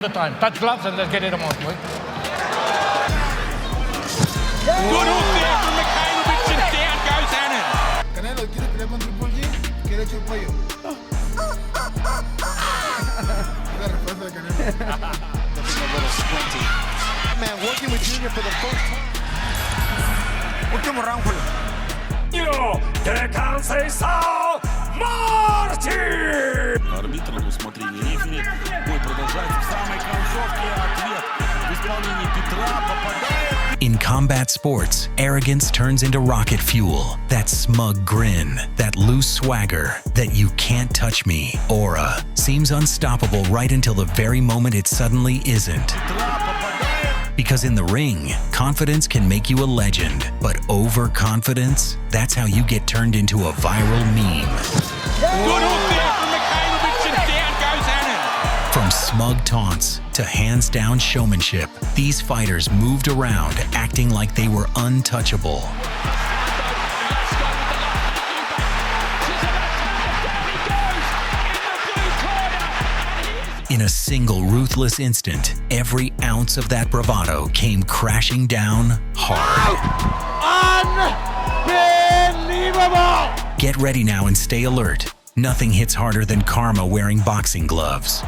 The time. Touch gloves and let's get it on, boy. Good hook there from Mikhailovich and down goes Hanan. Canelo, ¿quiere pelear contra el Polly? ¿Quiere echar el pollo? La respuesta de Canelo. Looking a little squinty. Man, working with Junior for the first time. Último round, Julio. Арбитр на усмотрение рефери. Бой продолжается в самой концовке. Ответ в исполнении Петра попадает. In combat sports, arrogance turns into rocket fuel. That smug grin, that loose swagger, that you can't touch me aura seems unstoppable right until the very moment it suddenly isn't. Because in the ring, confidence can make you a legend, but overconfidence, that's how you get turned into a viral meme. Good hook there from Mikhailovich and down goes Hanan. From smug taunts to hands-down showmanship, these fighters moved around acting like they were untouchable. In a single ruthless instant, every ounce of that bravado came crashing down hard. Unbelievable! Get ready now and stay alert. Nothing hits harder than karma wearing boxing gloves.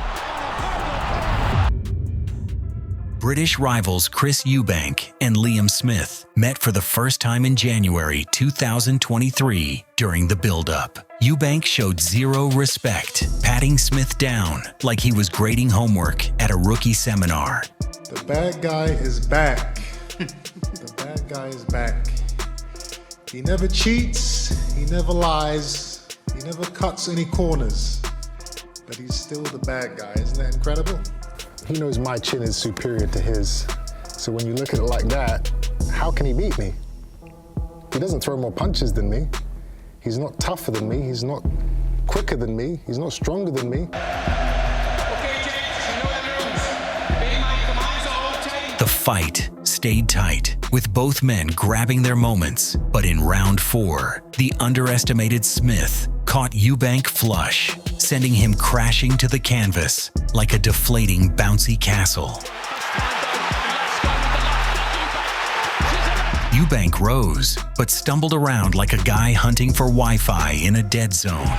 British rivals Chris Eubank and Liam Smith met for the first time in January 2023 during the build-up. Eubank showed zero respect, patting Smith down like he was grading homework at a rookie seminar. The bad guy is back. The bad guy is back. He never cheats, he never lies, he never cuts any corners, but he's still the bad guy. Isn't that incredible? He knows my chin is superior to his. So when you look at it like that, how can he beat me? He doesn't throw more punches than me. He's not tougher than me. He's not quicker than me. He's not stronger than me. The fight stayed tight, with both men grabbing their moments. But in round 4, the underestimated Smith caught Eubank flush, sending him crashing to the canvas like a deflating bouncy castle. Eubank rose, but stumbled around like a guy hunting for Wi-Fi in a dead zone.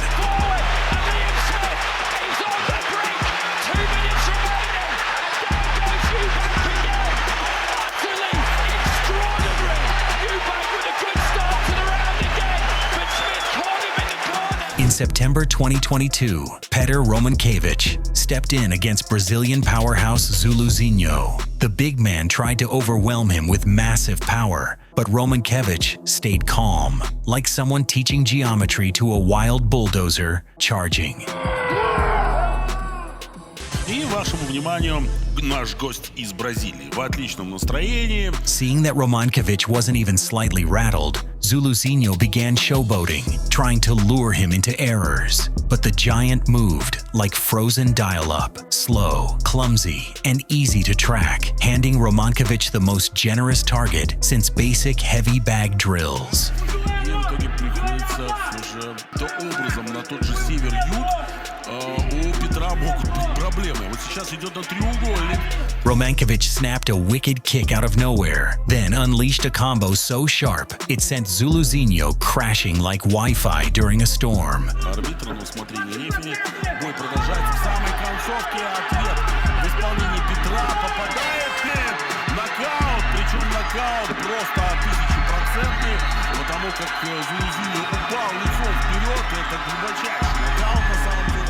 In September 2022, Petr Romankevich stepped in against Brazilian powerhouse Zuluzinho. The big man tried to overwhelm him with massive power, but Romankevich stayed calm, like someone teaching geometry to a wild bulldozer charging. И вашему вниманию наш гость из Бразилии в отличном настроении. Seeing that Romankevich wasn't even slightly rattled, Zuluzinho began showboating, trying to lure him into errors. But the giant moved like frozen dial-up, slow, clumsy, and easy to track, handing Romankevich the most generous target since basic heavy bag drills. И в итоге приходится все же образом на тот же север-юг. У Петра могут быть проблемы. Вот сейчас идет на треугольник. Romankevich snapped a wicked kick out of nowhere, then unleashed a combo so sharp it sent Zuluzinho crashing like Wi-Fi during a storm. Арбитр на усмотрение рефери. Бой продолжается в самой концовке. Ответ в исполнении Петра попадает. Нокаут, причем нокаут просто 1000%, потому как Zuluzinho упал лицом вперед. Это глубочайший нокаут на самом деле.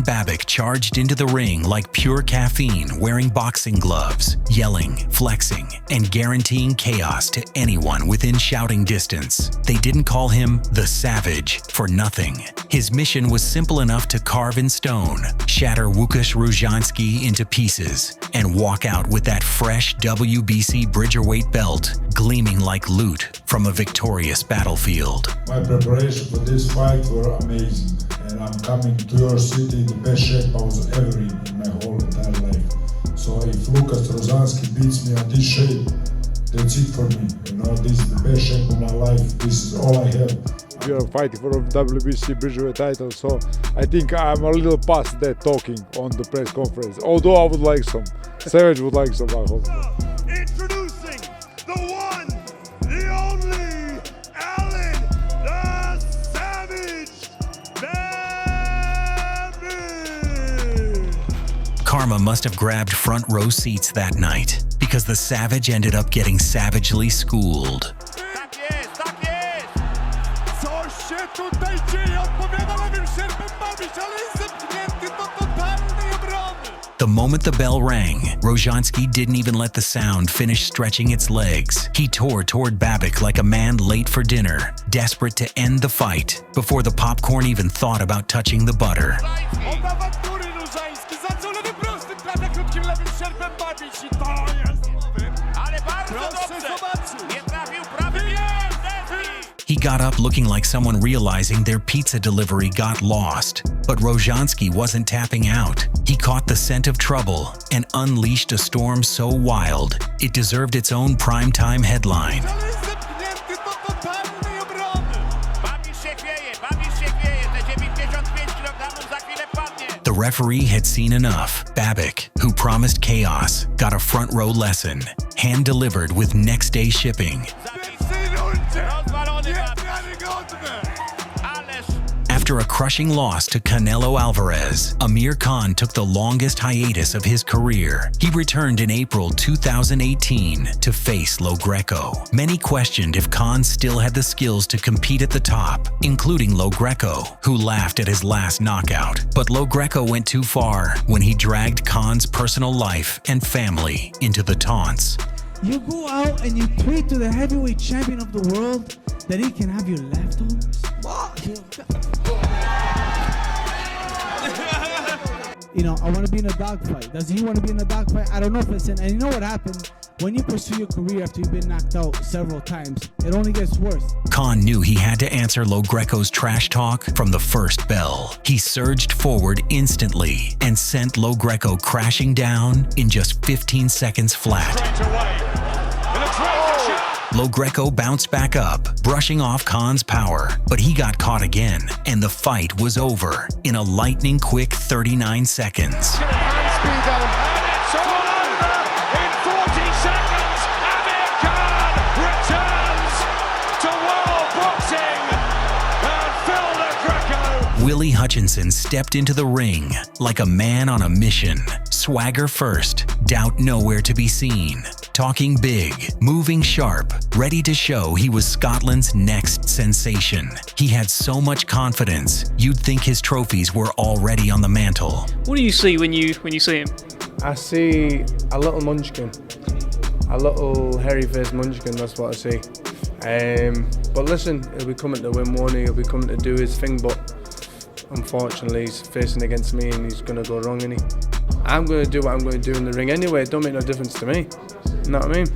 Babic charged into the ring like pure caffeine, wearing boxing gloves, yelling, flexing, and guaranteeing chaos to anyone within shouting distance. They didn't call him the Savage for nothing. His mission was simple enough to carve in stone, shatter Rozanski into pieces, and walk out with that fresh WBC Bridgerweight belt gleaming like loot from a victorious battlefield. My preparation for this fight were amazing, and I'm coming to your city in the best shape I was ever in my whole entire life. So if Lucas Rozanski beats me at this shape, that's it for me. You know, this is the best shape of my life. This is all I have. we are fighting for a WBC Bridgeweight title. So I think I'm a little past that talking on the press conference. Although I would like some. Savage would like some, I hope. Introducing the one, the only, Alan the Savage Babic. Karma must have grabbed front row seats that night because the Savage ended up getting savagely schooled. The moment the bell rang, Rozanski didn't even let the sound finish stretching its legs. He tore toward Babic like a man late for dinner, desperate to end the fight before the popcorn even thought about touching the butter. He got up looking like someone realizing their pizza delivery got lost. But Rozanski wasn't tapping out. He caught the scent of trouble and unleashed a storm so wild, it deserved its own primetime headline. The referee had seen enough. Babic, who promised chaos, got a front row lesson, hand-delivered with next-day shipping. After a crushing loss to Canelo Alvarez, Amir Khan took the longest hiatus of his career. He returned in April 2018 to face Greco. Many questioned if Khan still had the skills to compete at the top, including Greco, who laughed at his last knockout. But Greco went too far when he dragged Khan's personal life and family into the taunts. You go out and you tweet to the heavyweight champion of the world that he can have your leftovers? You know, I want to be in a dogfight. Does he want to be in a dogfight? I don't know if it's in. And you know what happened? When you pursue your career after you've been knocked out several times, it only gets worse. Khan knew he had to answer Greco's trash talk from the first bell. He surged forward instantly and sent Greco crashing down in just 15 seconds flat. Greco bounced back up, brushing off Khan's power, but he got caught again, and the fight was over in a lightning-quick 39 seconds. Willie Hutchinson stepped into the ring like a man on a mission. Swagger first, doubt nowhere to be seen. Talking big, moving sharp, ready to show he was Scotland's next sensation. He had so much confidence, you'd think his trophies were already on the mantle. What do you see when you see him? I see a little munchkin. A little hairy-faced munchkin, that's what I see. But listen, he'll be coming to win one, he'll be coming to do his thing, but unfortunately he's facing against me and he's going to go wrong, isn't he? I'm going to do what I'm going to do in the ring anyway, it don't make no difference to me. You know what I mean?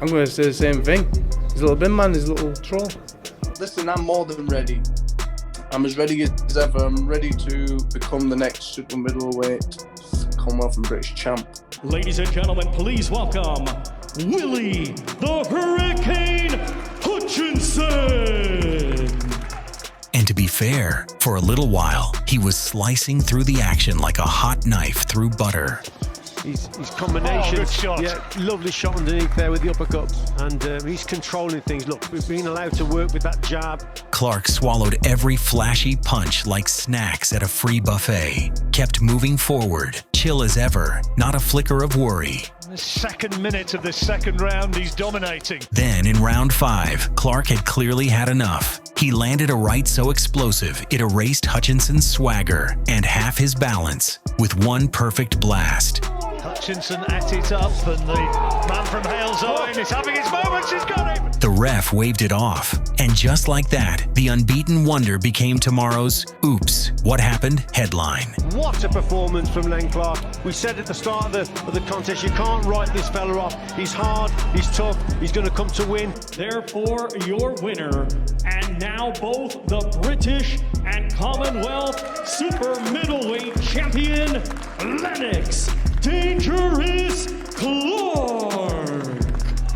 I'm going to say the same thing. He's a little bin man, he's a little troll. Listen, I'm more than ready. I'm as ready as ever. I'm ready to become the next super middleweight Commonwealth and British champ. Ladies and gentlemen, please welcome Willie the Hurricane Hutchinson. And to be fair, for a little while, he was slicing through the action like a hot knife through butter. His combinations, good shot. Yeah, lovely shot underneath there with the uppercut, and he's controlling things. Look, we've been allowed to work with that jab. Clarke swallowed every flashy punch like snacks at a free buffet, kept moving forward, chill as ever, not a flicker of worry. The second minute of the second round, he's dominating. Then in round 5, Clarke had clearly had enough. He landed a right so explosive it erased Hutchinson's swagger and half his balance with one perfect blast. Hutchinson at it up, and the man from Hale's Owen is having his moments. He's got him. The ref waved it off, and just like that, the unbeaten wonder became tomorrow's "Oops, what happened?" headline. What a performance from Len Clarke. We said at the start of the contest, you can't write this fella off. He's hard, he's tough, he's going to come to win. Therefore, your winner, and now both the British and Commonwealth super middleweight champion, Lennox Dangerous Clarke.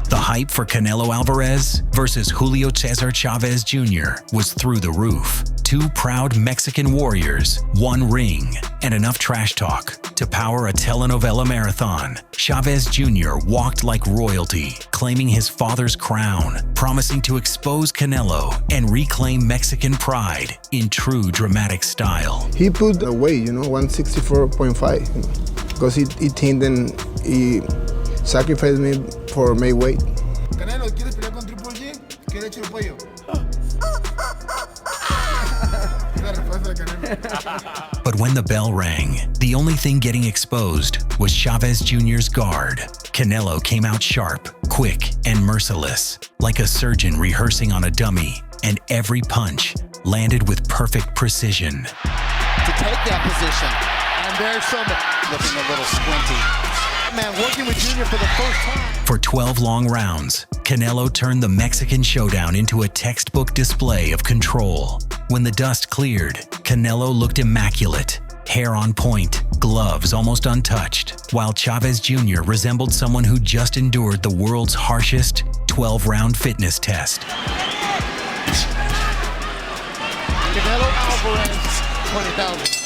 The hype for Canelo Alvarez versus Julio Cesar Chavez Jr. was through the roof. Two proud Mexican warriors, one ring, and enough trash talk to power a telenovela marathon. Chavez Jr. walked like royalty, claiming his father's crown, promising to expose Canelo and reclaim Mexican pride in true dramatic style. He put the weight, 164.5, because he think then he sacrificed me for my weight. Canelo, ¿quieres pelear con Triple G? ¿Quieres echar el pollo? But when the bell rang, the only thing getting exposed was Chavez Jr.'s guard. Canelo came out sharp, quick, and merciless, like a surgeon rehearsing on a dummy, and every punch landed with perfect precision. To take that position, and there's some looking a little squinty. Man, working with Junior for the first time. For 12 long rounds, Canelo turned the Mexican showdown into a textbook display of control. When the dust cleared, Canelo looked immaculate, hair on point, gloves almost untouched, while Chavez Jr. resembled someone who just endured the world's harshest 12-round fitness test. Canelo Alvarez, 20,000.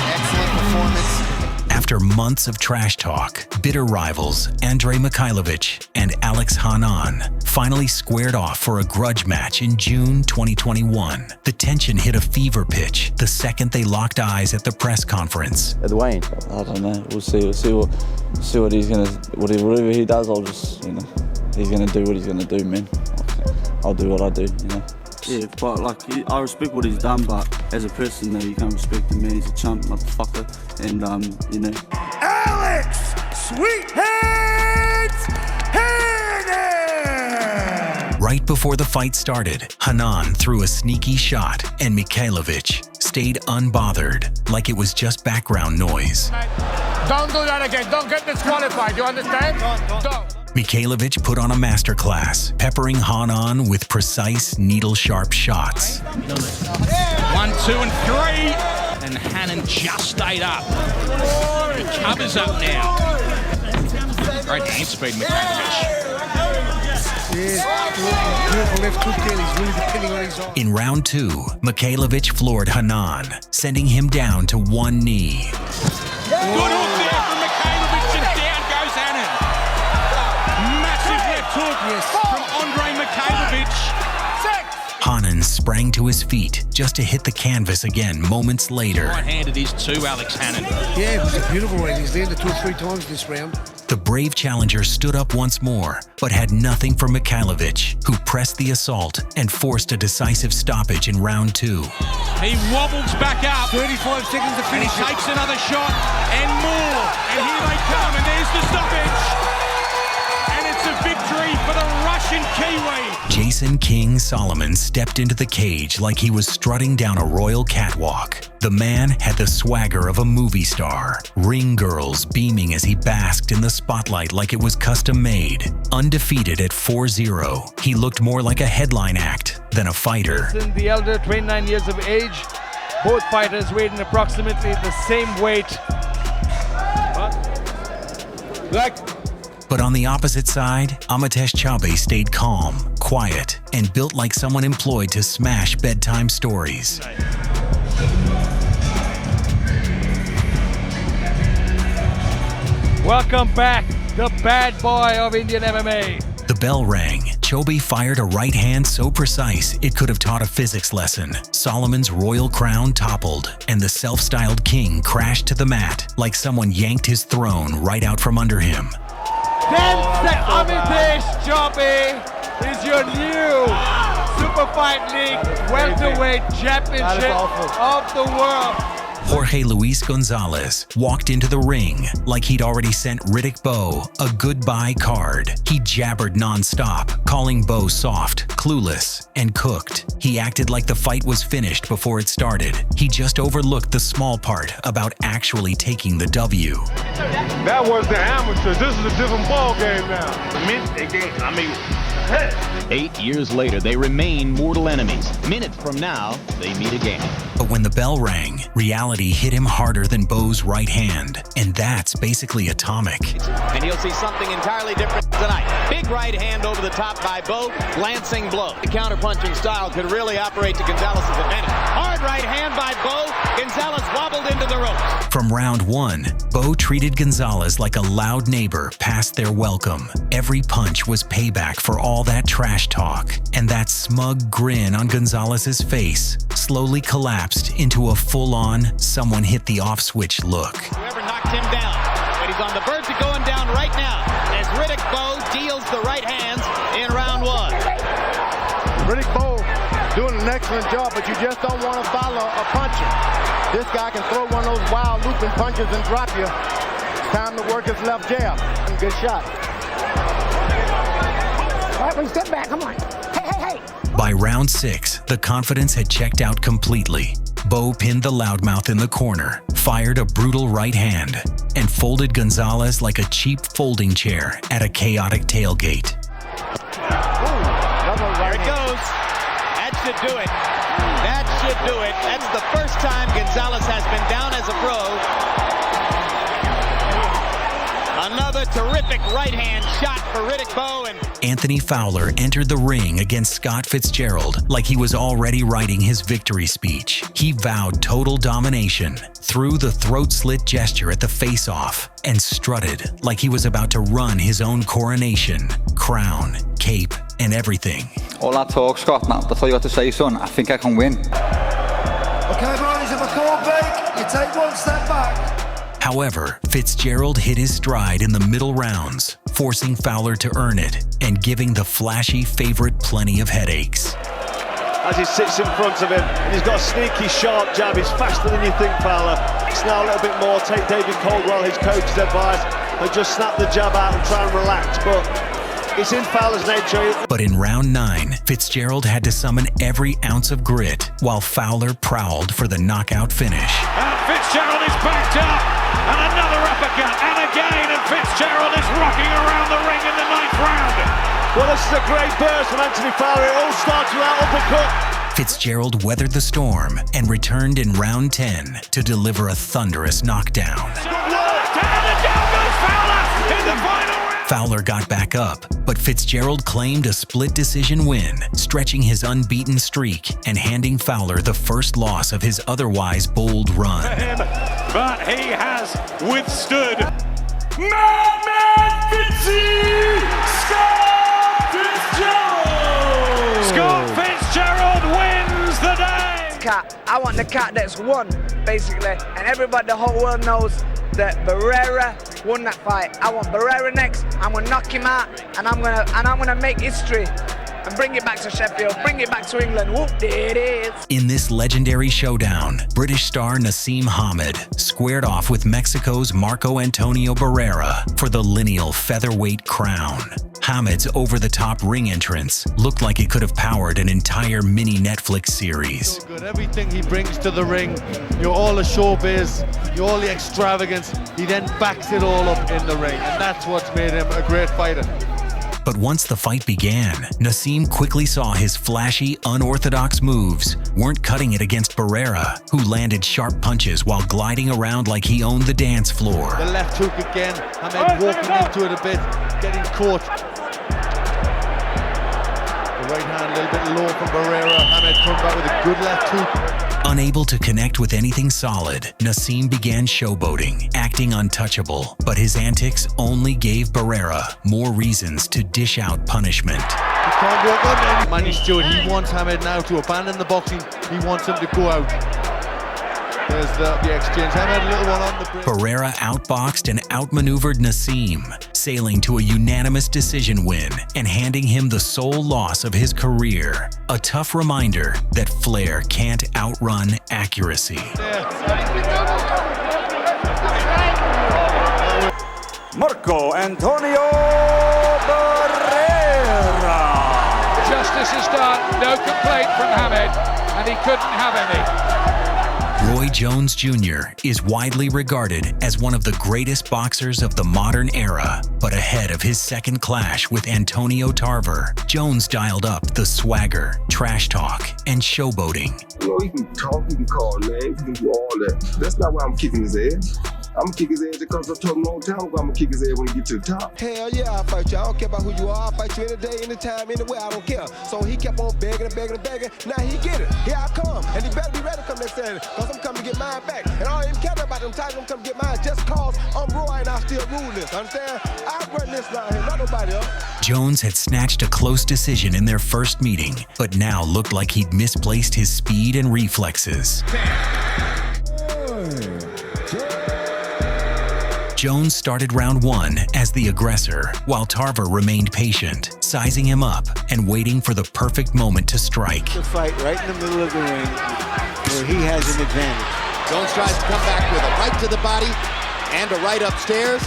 Excellent performance. After months of trash talk, bitter rivals Andre Mikhailovich and Alex Hanan finally squared off for a grudge match in June 2021. The tension hit a fever pitch the second they locked eyes at the press conference. Dwayne, I don't know. We'll see what he's gonna, whatever he does. I'll just, he's gonna do what he's gonna do, man. I'll do what I do, Yeah, but I respect what he's done, but as a person, though, you can't respect him, man. He's a chump, motherfucker, and Alex Sweetheads Hanan! Right before the fight started, Hanan threw a sneaky shot, and Mikhailovich stayed unbothered, like it was just background noise. Don't do that again. Don't get disqualified. You understand? Don't. Mikhailovich put on a masterclass, peppering Hanan with precise, needle-sharp shots. 1, 2, and 3. And Hanan just stayed up. He covers up now. Great hand speed, Mikhailovich. In round 2, Mikhailovich floored Hanan, sending him down to one knee. Good hook there from Mikhailovich, and down goes Hanan. Massive left hook from Andre Mikhailovich. Hanan sprang to his feet just to hit the canvas again moments later. Right-handed is too, Alex Hanan. Yeah, it was a beautiful round. He's landed 2 or 3 times this round. The brave challenger stood up once more, but had nothing for Mikhailovich, who pressed the assault and forced a decisive stoppage in round 2. He wobbles back up. 35 seconds to finish. And he takes another shot and more. And here they come, and there's the stoppage. And it's a victory for the Russian Kiwi. Jason King Solomon stepped into the cage like he was strutting down a royal catwalk. The man had the swagger of a movie star, ring girls beaming as he basked in the spotlight like it was custom made. Undefeated at 4-0, he looked more like a headline act than a fighter. The elder, 29 years of age, both fighters weighed in approximately the same weight. But on the opposite side, Amatesh Chaubey stayed calm, quiet, and built like someone employed to smash bedtime stories. Welcome back, the bad boy of Indian MMA. The bell rang. Chaubey fired a right hand so precise it could have taught a physics lesson. Solomon's royal crown toppled, and the self-styled king crashed to the mat like someone yanked his throne right out from under him. Amatesh Chaubey is your new Super Fight League welterweight championship of the world. Jorge Luis Gonzalez walked into the ring like he'd already sent Riddick Bowe a goodbye card. He jabbered nonstop, calling Bowe soft, clueless, and cooked. He acted like the fight was finished before it started. He just overlooked the small part about actually taking the W. That was the amateurs. This is a different ball game now. 8 years later, they remain mortal enemies. Minutes from now, they meet again. But when the bell rang, reality hit him harder than Bowe's right hand, and that's basically atomic. And you'll see something entirely different tonight. Big right hand over the top by Bowe, glancing blow. The counter-punching style could really operate to Gonzalez's advantage. Hard right hand by Bowe. Gonzalez wobbled into the ropes. From round one, Bowe treated Gonzalez like a loud neighbor past their welcome. Every punch was payback for all that trash talk, and that smug grin on Gonzalez's face slowly collapsed into a full-on someone hit the off switch look. Whoever knocked him down, but he's on the verge of going down right now as Riddick Bowe deals the right hands in round one. Riddick Bowe doing an excellent job, but you just don't want to follow a puncher. This guy can throw one of those wild looping punches and drop you. Time to work his left jab. Good shot. All right, step back, come on. Hey. By round 6, the confidence had checked out completely. Bowe pinned the loudmouth in the corner, fired a brutal right hand, and folded Gonzalez like a cheap folding chair at a chaotic tailgate. There it goes. That should do it. That should do it. That's the first time Gonzalez has been down as a pro. Another terrific right hand shot for Riddick Bowe. And Anthony Fowler entered the ring against Scott Fitzgerald like he was already writing his victory speech. He vowed total domination, threw the throat slit gesture at the face-off, and strutted like he was about to run his own coronation, crown, cape, and everything. All that talk, Scott, now that's all you got to say, son. I think I can win. Okay, boys, if I call break, you take one step back. However, Fitzgerald hit his stride in the middle rounds, forcing Fowler to earn it and giving the flashy favorite plenty of headaches. As he sits in front of him, and he's got a sneaky, sharp jab. He's faster than you think, Fowler. It's now a little bit more. Take David Caldwell, his coach's advice, and just snap the jab out and try and relax. But it's in Fowler's nature. But in round 9, Fitzgerald had to summon every ounce of grit while Fowler prowled for the knockout finish. And Fitzgerald is backed up. And another uppercut, and again, and Fitzgerald is rocking around the ring in the 9th round. Well, this is a great burst from Anthony Fowler. It all starts with that uppercut. Fitzgerald weathered the storm and returned in round 10 to deliver a thunderous knockdown. And down goes Fowler in the final round. Fowler got back up, but Fitzgerald claimed a split decision win, stretching his unbeaten streak and handing Fowler the first loss of his otherwise bold run. But he has withstood Madman Fitzy Scott Fitzgerald! Scott Fitzgerald wins the day! Cat. I want the cat that's won, basically, and everybody, the whole world knows that Barrera won that fight. I want Barrera next. I'm gonna knock him out, and I'm gonna make history and bring it back to Sheffield, bring it back to England. Whoop, there it is. In this legendary showdown, British star Naseem Hamed squared off with Mexico's Marco Antonio Barrera for the lineal featherweight crown. Hamed's over-the-top ring entrance looked like it could have powered an entire mini Netflix series. So good. Everything he brings to the ring, all the showbiz, all the extravagance, he then backs it all up in the ring, and that's what's made him a great fighter. But once the fight began, Naseem quickly saw his flashy, unorthodox moves weren't cutting it against Barrera, who landed sharp punches while gliding around like he owned the dance floor. The left hook again, Hamed walking into it a bit, getting caught. The right hand a little bit low from Barrera. Hamed comes back with a good left hook. Unable to connect with anything solid, Naseem began showboating, acting untouchable, but his antics only gave Barrera more reasons to dish out punishment. He can't walk on him. Manny Stewart, he wants Hamed now to abandon the boxing. He wants him to go out. There's the exchange. Hamed, a little one on the break. Barrera outboxed and outmaneuvered Naseem, sailing to a unanimous decision win and handing him the sole loss of his career. A tough reminder that flair can't outrun accuracy. Marco Antonio Barrera. Justice is done. No complaint from Hamed, and he couldn't have any. Roy Roy Jones Jr. is widely regarded as one of the greatest boxers of the modern era. But ahead of his second clash with Antonio Tarver, Jones dialed up the swagger, trash talk, and showboating. You know, he can talk, he can call names, he can do all that. That's not why I'm kicking his ass. I'm gonna kick his ass because I told him a long time ago I'm gonna kick his ass when he get to the top. Hell yeah, I'll fight you. I don't care about who you are. I'll fight you any day, anytime, anywhere. I don't care. So he kept on begging and begging and begging. Now he get it. Here I come. And he better be ready to come next Saturday because I'm coming to get mine back. And I don't even care about them titles. I'm coming to get mine just cause I'm Roy and I still rule this. Understand? I run this now here, not nobody else. Jones had snatched a close decision in their first meeting, but now looked like he'd misplaced his speed and reflexes. Jones started round one as the aggressor, while Tarver remained patient, sizing him up and waiting for the perfect moment to strike. The fight right in the middle of the ring where he has an advantage. Jones tries to come back with a right to the body and a right upstairs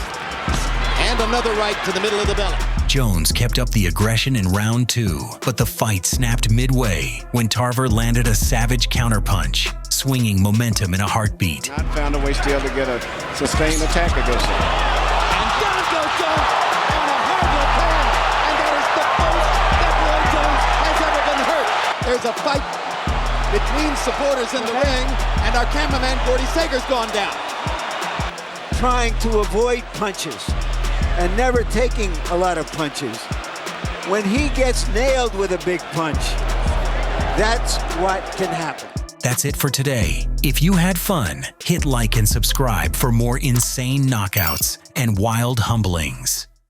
and another right to the middle of the belly. Jones kept up the aggression in round two, but the fight snapped midway when Tarver landed a savage counterpunch, swinging momentum in a heartbeat. Not found a way still to get a sustained attack against him. And down goes Jones on a hard left hand, and that is the most that Roy Jones has ever been hurt. There's a fight between supporters in the ring, and our cameraman Gordy Sager's gone down. Trying to avoid punches and never taking a lot of punches. When he gets nailed with a big punch, that's what can happen. That's it for today. If you had fun, hit like and subscribe for more insane knockouts and wild humblings.